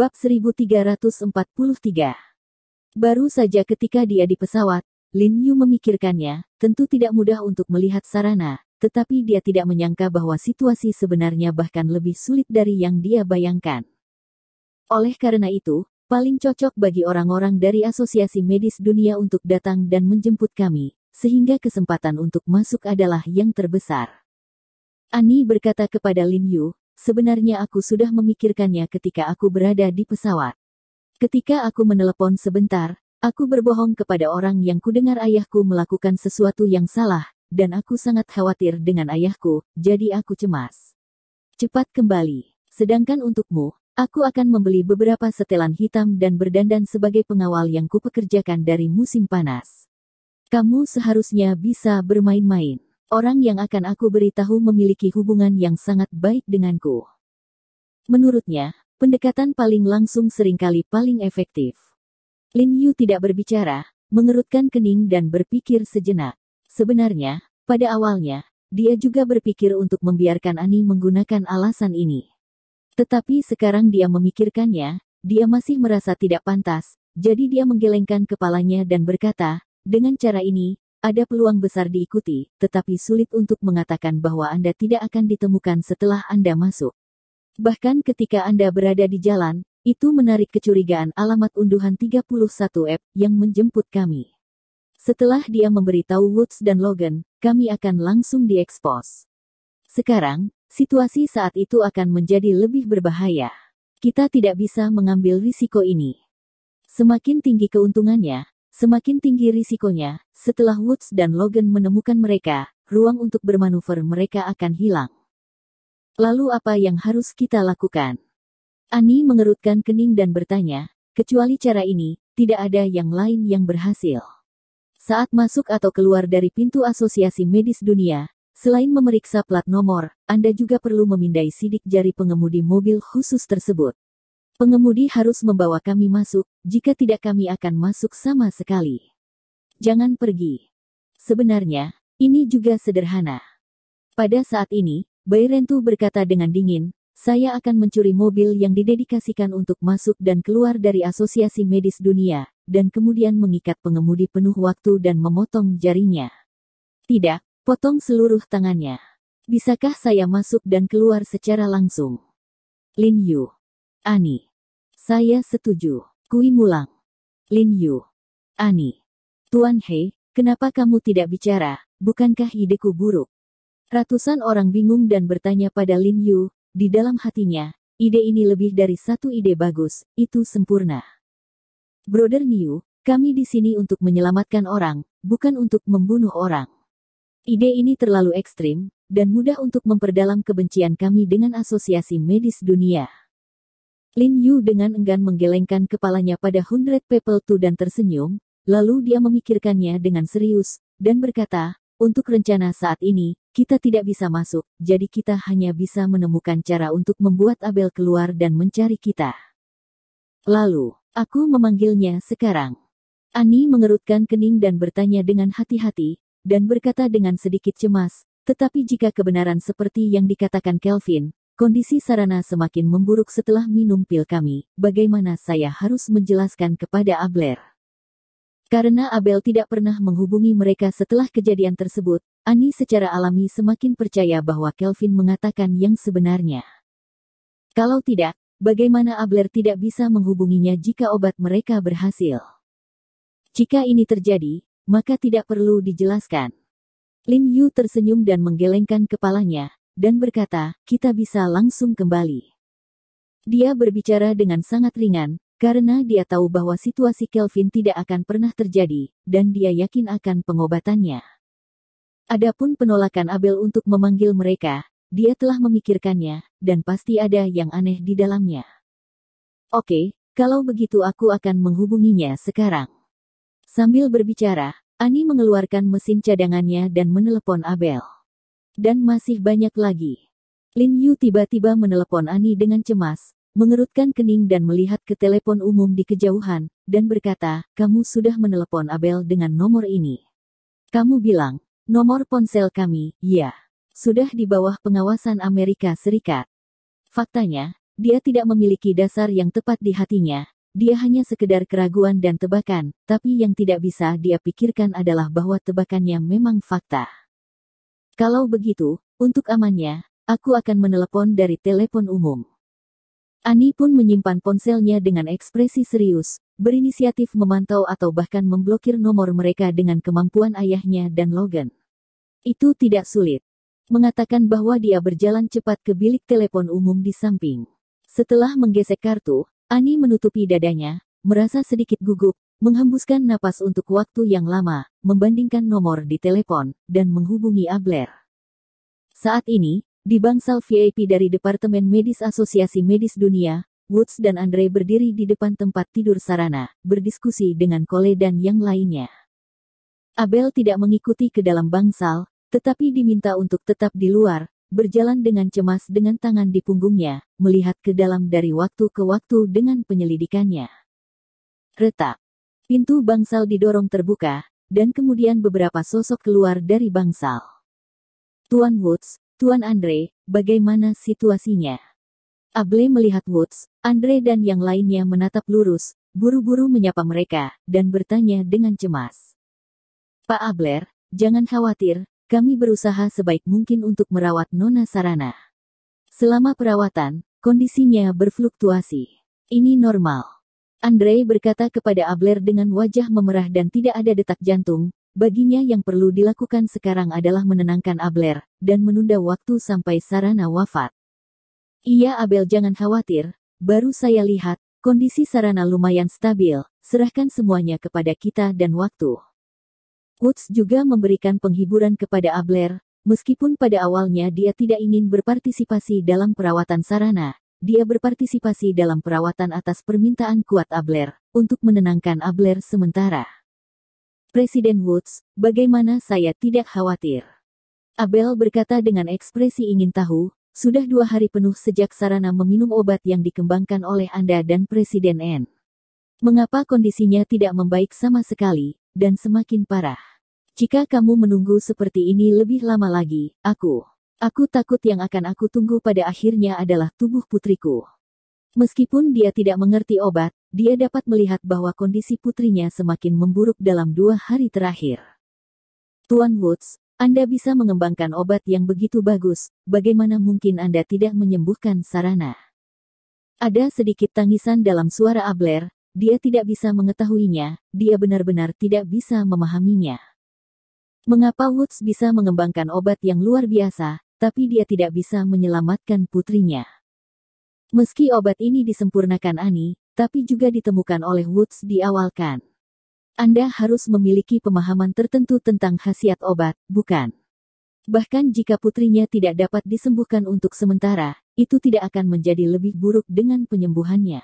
Bab 1343. Baru saja ketika dia di pesawat, Lin Yu memikirkannya, tentu tidak mudah untuk melihat sarana, tetapi dia tidak menyangka bahwa situasi sebenarnya bahkan lebih sulit dari yang dia bayangkan. Oleh karena itu, paling cocok bagi orang-orang dari Asosiasi Medis Dunia untuk datang dan menjemput kami, sehingga kesempatan untuk masuk adalah yang terbesar. Annie berkata kepada Lin Yu, sebenarnya aku sudah memikirkannya ketika aku berada di pesawat. Ketika aku menelepon sebentar, aku berbohong kepada orang yang kudengar ayahku melakukan sesuatu yang salah, dan aku sangat khawatir dengan ayahku, jadi aku cemas. Cepat kembali. Sedangkan untukmu, aku akan membeli beberapa setelan hitam dan berdandan sebagai pengawal yang kupekerjakan dari musim panas. Kamu seharusnya bisa bermain-main. Orang yang akan aku beritahu memiliki hubungan yang sangat baik denganku. Menurutnya, pendekatan paling langsung seringkali paling efektif. Lin Yu tidak berbicara, mengerutkan kening dan berpikir sejenak. Sebenarnya, pada awalnya, dia juga berpikir untuk membiarkan Annie menggunakan alasan ini. Tetapi sekarang dia memikirkannya, dia masih merasa tidak pantas, jadi dia menggelengkan kepalanya dan berkata, dengan cara ini, ada peluang besar diikuti, tetapi sulit untuk mengatakan bahwa Anda tidak akan ditemukan setelah Anda masuk. Bahkan ketika Anda berada di jalan, itu menarik kecurigaan alamat unduhan 31F yang menjemput kami. Setelah dia memberitahu Woods dan Logan, kami akan langsung diekspos. Sekarang, situasi saat itu akan menjadi lebih berbahaya. Kita tidak bisa mengambil risiko ini. Semakin tinggi keuntungannya, semakin tinggi risikonya. Setelah Woods dan Logan menemukan mereka, ruang untuk bermanuver mereka akan hilang. Lalu apa yang harus kita lakukan? Annie mengerutkan kening dan bertanya, kecuali cara ini, tidak ada yang lain yang berhasil. Saat masuk atau keluar dari pintu Asosiasi Medis Dunia, selain memeriksa plat nomor, Anda juga perlu memindai sidik jari pengemudi mobil khusus tersebut. Pengemudi harus membawa kami masuk, jika tidak kami akan masuk sama sekali. Jangan pergi. Sebenarnya, ini juga sederhana. Pada saat ini, Bai Rentu berkata dengan dingin, saya akan mencuri mobil yang didedikasikan untuk masuk dan keluar dari Asosiasi Medis Dunia, dan kemudian mengikat pengemudi penuh waktu dan memotong jarinya. Tidak, potong seluruh tangannya. Bisakah saya masuk dan keluar secara langsung? Lin Yu. Annie. Saya setuju. Kui Mulang. Lin Yu. Annie. Tuan He, kenapa kamu tidak bicara? Bukankah ideku buruk? Ratusan orang bingung dan bertanya pada Lin Yu, di dalam hatinya, ide ini lebih dari satu ide bagus, itu sempurna. Brother Niu, kami di sini untuk menyelamatkan orang, bukan untuk membunuh orang. Ide ini terlalu ekstrim, dan mudah untuk memperdalam kebencian kami dengan Asosiasi Medis Dunia. Lin Yu dengan enggan menggelengkan kepalanya pada 100 People to dan tersenyum, lalu dia memikirkannya dengan serius, dan berkata, untuk rencana saat ini, kita tidak bisa masuk, jadi kita hanya bisa menemukan cara untuk membuat Abel keluar dan mencari kita. Lalu, aku memanggilnya sekarang. Annie mengerutkan kening dan bertanya dengan hati-hati, dan berkata dengan sedikit cemas, tetapi jika kebenaran seperti yang dikatakan Kelvin, kondisi sarana semakin memburuk setelah minum pil kami, bagaimana saya harus menjelaskan kepada Abler? Karena Abel tidak pernah menghubungi mereka setelah kejadian tersebut, Annie secara alami semakin percaya bahwa Kelvin mengatakan yang sebenarnya. Kalau tidak, bagaimana Abler tidak bisa menghubunginya jika obat mereka berhasil? Jika ini terjadi, maka tidak perlu dijelaskan. Lin Yu tersenyum dan menggelengkan kepalanya, dan berkata, kita bisa langsung kembali. Dia berbicara dengan sangat ringan, karena dia tahu bahwa situasi Kelvin tidak akan pernah terjadi, dan dia yakin akan pengobatannya. Adapun penolakan Abel untuk memanggil mereka, dia telah memikirkannya, dan pasti ada yang aneh di dalamnya. Oke, kalau begitu aku akan menghubunginya sekarang. Sambil berbicara, Annie mengeluarkan mesin cadangannya dan menelepon Abel. Dan masih banyak lagi. Lin Yu tiba-tiba menelepon Annie dengan cemas, mengerutkan kening dan melihat ke telepon umum di kejauhan, dan berkata, kamu sudah menelepon Abel dengan nomor ini. Kamu bilang, nomor ponsel kami, ya, sudah di bawah pengawasan Amerika Serikat. Faktanya, dia tidak memiliki dasar yang tepat di hatinya. Dia hanya sekedar keraguan dan tebakan, tapi yang tidak bisa dia pikirkan adalah bahwa tebakannya memang fakta. Kalau begitu, untuk amannya, aku akan menelepon dari telepon umum. Annie pun menyimpan ponselnya dengan ekspresi serius, berinisiatif memantau atau bahkan memblokir nomor mereka dengan kemampuan ayahnya dan Logan. Itu tidak sulit. Mengatakan bahwa dia berjalan cepat ke bilik telepon umum di samping. Setelah menggesek kartu, Annie menutupi dadanya, merasa sedikit gugup, menghembuskan napas untuk waktu yang lama, membandingkan nomor di telepon, dan menghubungi Abler. Saat ini, di bangsal VIP dari Departemen Medis Asosiasi Medis Dunia, Woods dan Andre berdiri di depan tempat tidur Sarana, berdiskusi dengan Cole dan yang lainnya. Abel tidak mengikuti ke dalam bangsal, tetapi diminta untuk tetap di luar, berjalan dengan cemas dengan tangan di punggungnya, melihat ke dalam dari waktu ke waktu dengan penyelidikannya. Retak. Pintu bangsal didorong terbuka, dan kemudian beberapa sosok keluar dari bangsal. Tuan Woods, Tuan Andre, bagaimana situasinya? Able melihat Woods, Andre dan yang lainnya menatap lurus, buru-buru menyapa mereka, dan bertanya dengan cemas. Pak Abler, jangan khawatir, kami berusaha sebaik mungkin untuk merawat Nona Sarana. Selama perawatan, kondisinya berfluktuasi. Ini normal. Andre berkata kepada Abler dengan wajah memerah dan tidak ada detak jantung. Baginya yang perlu dilakukan sekarang adalah menenangkan Abler, dan menunda waktu sampai Sarana wafat. Iya Abel jangan khawatir, baru saya lihat, kondisi Sarana lumayan stabil, serahkan semuanya kepada kita dan waktu. Woods juga memberikan penghiburan kepada Abler, meskipun pada awalnya dia tidak ingin berpartisipasi dalam perawatan Sarana, dia berpartisipasi dalam perawatan atas permintaan kuat Abler, untuk menenangkan Abler sementara. Presiden Woods, bagaimana saya tidak khawatir? Abel berkata dengan ekspresi ingin tahu, sudah 2 hari penuh sejak Sarana meminum obat yang dikembangkan oleh Anda dan Presiden N. Mengapa kondisinya tidak membaik sama sekali, dan semakin parah? Jika kamu menunggu seperti ini lebih lama lagi, aku takut yang akan aku tunggu pada akhirnya adalah tubuh putriku. Meskipun dia tidak mengerti obat, dia dapat melihat bahwa kondisi putrinya semakin memburuk dalam 2 hari terakhir. Tuan Woods, Anda bisa mengembangkan obat yang begitu bagus, bagaimana mungkin Anda tidak menyembuhkan Sarana? Ada sedikit tangisan dalam suara Abler, dia tidak bisa mengetahuinya, dia benar-benar tidak bisa memahaminya. Mengapa Woods bisa mengembangkan obat yang luar biasa, tapi dia tidak bisa menyelamatkan putrinya? Meski obat ini disempurnakan Annie, tapi juga ditemukan oleh Woods di awal kan? Anda harus memiliki pemahaman tertentu tentang khasiat obat, bukan? Bahkan jika putrinya tidak dapat disembuhkan untuk sementara, itu tidak akan menjadi lebih buruk dengan penyembuhannya.